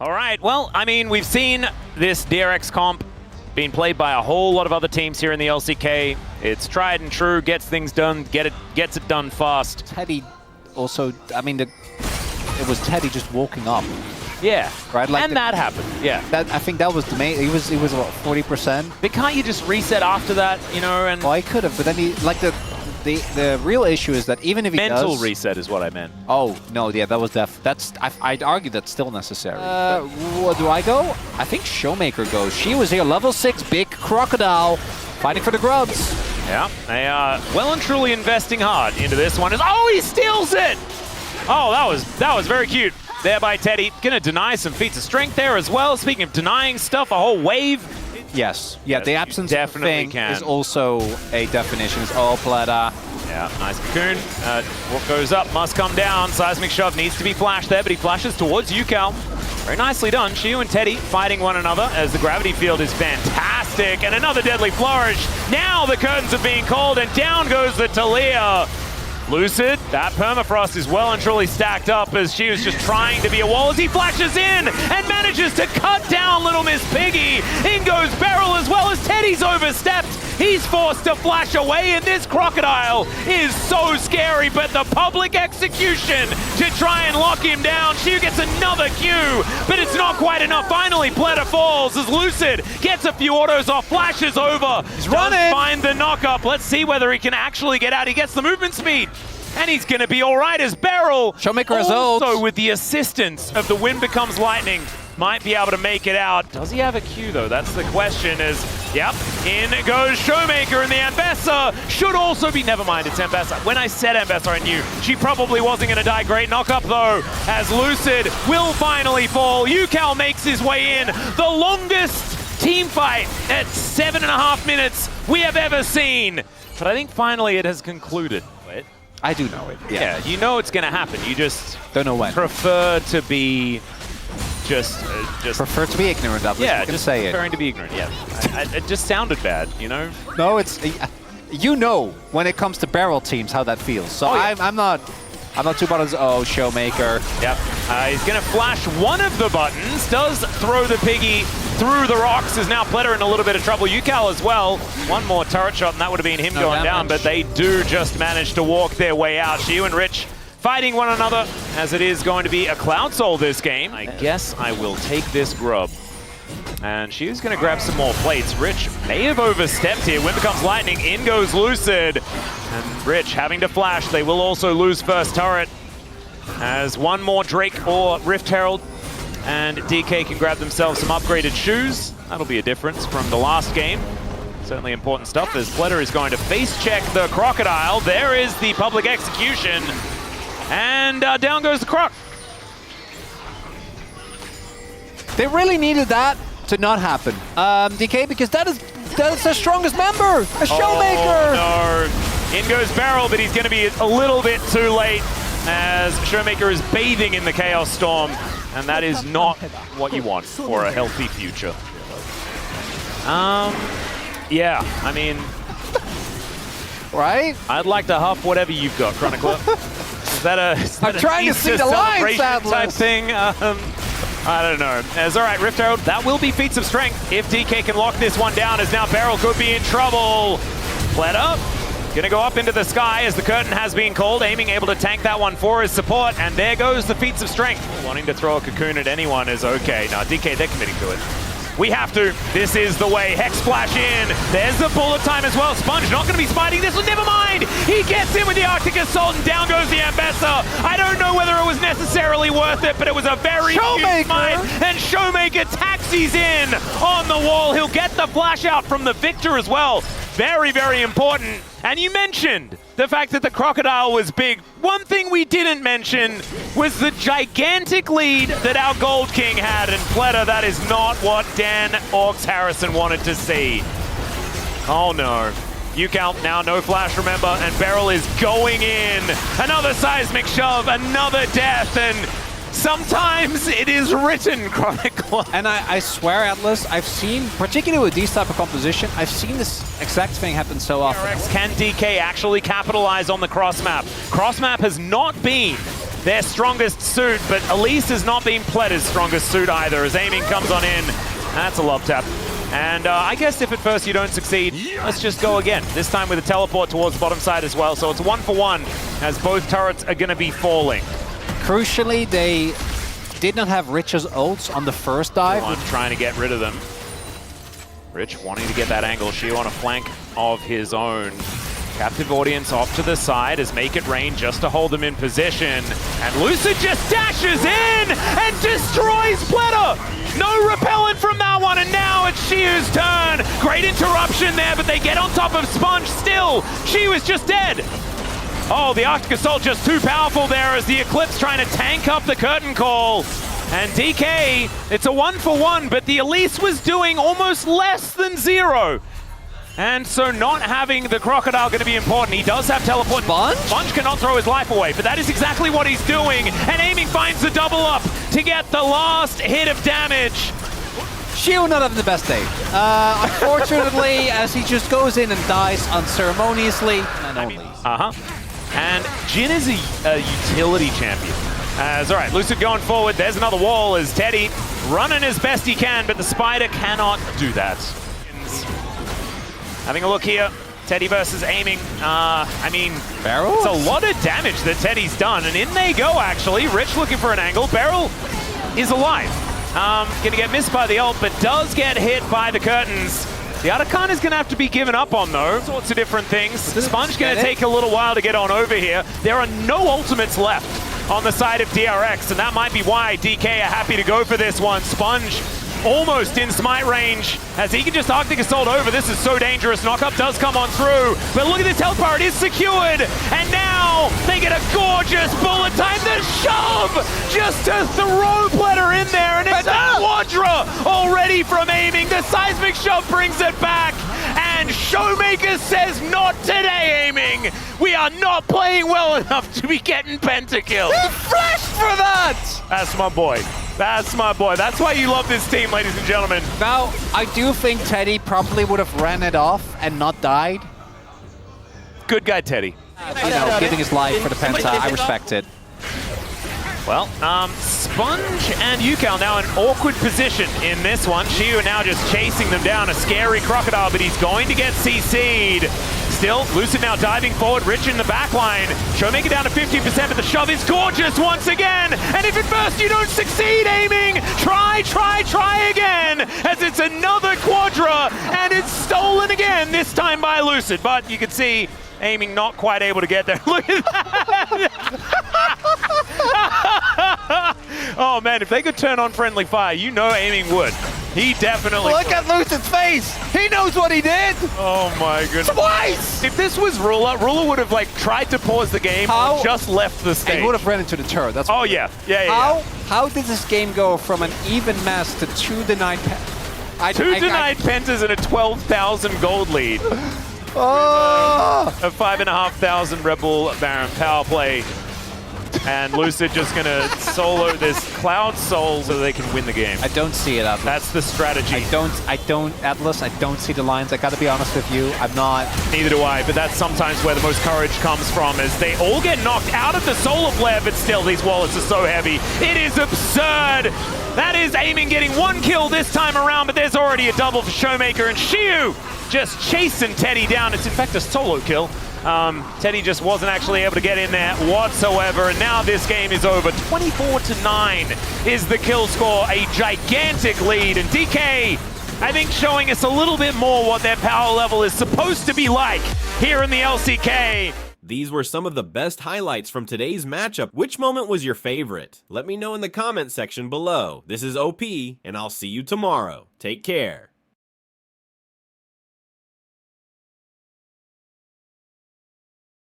All right, well, I mean, we've seen this DRX comp being played by a whole lot of other teams here in the LCK. It's tried and true, gets things done, gets it done fast. Teddy also, I mean, it was Teddy just walking up. Yeah, right. Like and that happened. Yeah, I think that was the main. He was what, 40%. But can't you just reset after that? You know, and well, I could have, but then he like the real issue is that even if he mental reset is what I meant. Oh no, yeah, that was that's. I'd argue that's still necessary. What do I go? I think Showmaker goes. She was here, level 6, big crocodile, fighting for the grubs. Yeah, they are well and truly investing hard into this one. Oh, he steals it! Oh, that was very cute. There by Teddy. Gonna deny some feats of strength there as well. Speaking of denying stuff, a whole wave. Yes. Yeah, yes, the absence of thing is also a definition. It's all plata. Yeah, nice cocoon. What goes up must come down. Seismic shove needs to be flashed there, but he flashes towards UCal. Very nicely done. Shiyu and Teddy fighting one another as the gravity field is fantastic. And another deadly flourish. Now the curtains are being called and down goes the Talia. Lucid, that permafrost is well and truly stacked up as she was just trying to be a wall as he flashes in and manages to cut down Little Miss Piggy. In goes Beryl as well as Teddy's overstepped. He's forced to flash away and this crocodile is so scary, but the public execution to try and lock him down. She gets another Q, but it's not quite enough. Finally, Pleta falls as Lucid gets a few autos off, flashes over. He's running. Find the knock-up. Let's see whether he can actually get out. He gets the movement speed. And he's going to be all right as Beryl, Showmaker also with the assistance of the Wind Becomes Lightning, might be able to make it out. Does he have a Q though? That's the question is, yep, in goes Showmaker and the Ambessa should also be, never mind, it's Ambessa. When I said Ambessa, I knew she probably wasn't going to die. Great knock-up though, as Lucid will finally fall. UCal makes his way in. The longest team fight at 7.5 minutes we have ever seen. But I think finally it has concluded. I do know it. Yeah, you know it's going to happen. You just don't know when. Prefer to be just prefer to be ignorant of it. Yeah, just say preferring to be ignorant. Yeah, it just sounded bad, you know. No, it's you know when it comes to Beryl teams how that feels. So I'm not too bothered. Oh, Showmaker. Yep. He's going to flash one of the buttons. Does throw the Piggy through the rocks. Is now Pleta in a little bit of trouble. UCal as well. One more turret shot, and that would have been him going down. But they do just manage to walk their way out. Shiyu and Rich fighting one another, as it is going to be a Cloud Soul this game. I guess I will take this grub. And Shiyu's going to grab some more plates. Rich may have overstepped here. Wind Becomes Lightning. In goes Lucid. And Rich having to flash. They will also lose first turret. As one more Drake or Rift Herald. And DK can grab themselves some upgraded shoes. That'll be a difference from the last game. Certainly important stuff as Pleta is going to face check the crocodile. There is the public execution. And down goes the croc. They really needed that to not happen. DK, because that is their strongest member, a Showmaker. Oh, no. In goes Beryl, but he's going to be a little bit too late as Showmaker is bathing in the Chaos Storm. And that is not what you want for a healthy future. Yeah, I mean... Right? I'd like to huff whatever you've got, Chronicler. Is that I'm trying to see the line, type thing? I don't know. As all right, Rift Herald, that will be feats of strength if DK can lock this one down, as now Beryl could be in trouble. Pleta gonna go up into the sky as the curtain has been called, aiming able to tank that one for his support, and there goes the feats of strength. Wanting to throw a cocoon at anyone is okay. No, DK, they're committing to it. We have to. This is the way. Hex splash in. There's the bullet time as well. Sponge not going to be spiting this one. Never mind. He gets in with the Arctic Assault and down goes the Ambessa. I don't know whether it was necessarily worth it, but it was a very cute fight. And Showmaker taxis in on the wall. He'll get the flash out from the Victor as well. Very, very important. And you mentioned the fact that the crocodile was big. One thing we didn't mention was the gigantic lead that our Gold King had. And Pleta, that is not what Dan Orcs Harrison wanted to see. Oh no. UCal now no flash, remember, and Beryl is going in. Another seismic shove, another death, and sometimes it is written, Chronicler. And I swear, Atlas, I've seen, particularly with these type of composition, I've seen this exact thing happen so often. DRX, can DK actually capitalize on the cross map? Cross map has not been their strongest suit, but Elise has not been Pletter's strongest suit either, as aiming comes on in. That's a love tap. And I guess if at first you don't succeed, let's just go again. This time with a teleport towards the bottom side as well. So it's 1-for-1 as both turrets are going to be falling. Crucially, they did not have Rich's ults on the first dive. One trying to get rid of them. Rich wanting to get that angle. Shio on a flank of his own. Captive audience off to the side as Make It Rain just to hold them in position. And Lucid just dashes in and destroys Pletter! No repellent from that one, and now it's Shio's turn. Great interruption there, but they get on top of Sponge still. Shio's just dead. Oh, the Arctic Assault just too powerful there as the Eclipse trying to tank up the curtain call. And DK, it's a 1-for-1, but the Elise was doing almost less than 0. And so not having the Crocodile going to be important. He does have teleport. Sponge cannot throw his life away, but that is exactly what he's doing. And aiming finds the double up to get the last hit of damage. Shio not having the best day. Unfortunately, as he just goes in and dies unceremoniously and only. And Jin is a utility champion. All right, Lucid going forward. There's another wall as Teddy running as best he can, but the Spider cannot do that. Having a look here, Teddy versus aiming. I mean, Barrel? It's a lot of damage that Teddy's done, and in they go, actually. Rich looking for an angle. Barrel is alive. Gonna get missed by the ult, but does get hit by the curtains. The Arakan is gonna have to be given up on, though. Sorts of different things. Sponge gonna take a little while to get on over here. There are no ultimates left on the side of DRX, and that might be why DK are happy to go for this one. Sponge almost in smite range as he can just Arctic Assault over. This is so dangerous. Knockup does come on through, but look at this health bar. It is secured, and now they get a gorgeous bullet time. The shove just to throw Pletter in there, and it's a quadra already from aiming. The seismic shove brings it back, and Showmaker says, not today, aiming. We are not playing well enough to be getting pentakill. He flashed for that! That's my boy. That's my boy. That's why you love this team, ladies and gentlemen. Now, I do think Teddy probably would have ran it off and not died. Good guy, Teddy. You know, giving his life for the Penta, I respect it. Well, Sponge and Yukal now in awkward position in this one. Shio now just chasing them down. A scary Crocodile, but he's going to get CC'd. Still, Lucid now diving forward, Rich in the back line. Showmaker down to 50%, but the shove is gorgeous once again. And if at first you don't succeed aiming, try again, as it's another quadra, and it's stolen again, this time by Lucid. But you can see aiming not quite able to get there. Look at that! Oh man, if they could turn on friendly fire, you know aiming would. He definitely Look at Lucid's face! He knows what he did! Oh my goodness. Twice! If this was Ruler would have like tried to pause the game or just left the stage. He would have ran into the turret. That's oh yeah. How did this game go from an even mess to 2 denied pentas? 2 denied pentas and a 12,000 gold lead. Oh! A 5,500 Rebel Baron power play. And Lucid just gonna solo this Cloud Soul so they can win the game. I don't see it, Atlas. That's the strategy. Atlas, I don't see the lines. I gotta be honest with you, I'm not. Neither do I, but that's sometimes where the most courage comes from, as they all get knocked out of the solar flare, but still these wallets are so heavy. It is absurd. That is aiming getting 1 kill this time around, but there's already a double for Showmaker, and Shio just chasing Teddy down. It's in fact a solo kill. Teddy just wasn't actually able to get in there whatsoever, and now this game is over. 24-9 is the kill score, a gigantic lead, and DK, I think, showing us a little bit more what their power level is supposed to be like here in the LCK. These were some of the best highlights from today's matchup. Which moment was your favorite? Let me know in the comment section below. This is OP, and I'll see you tomorrow. Take care.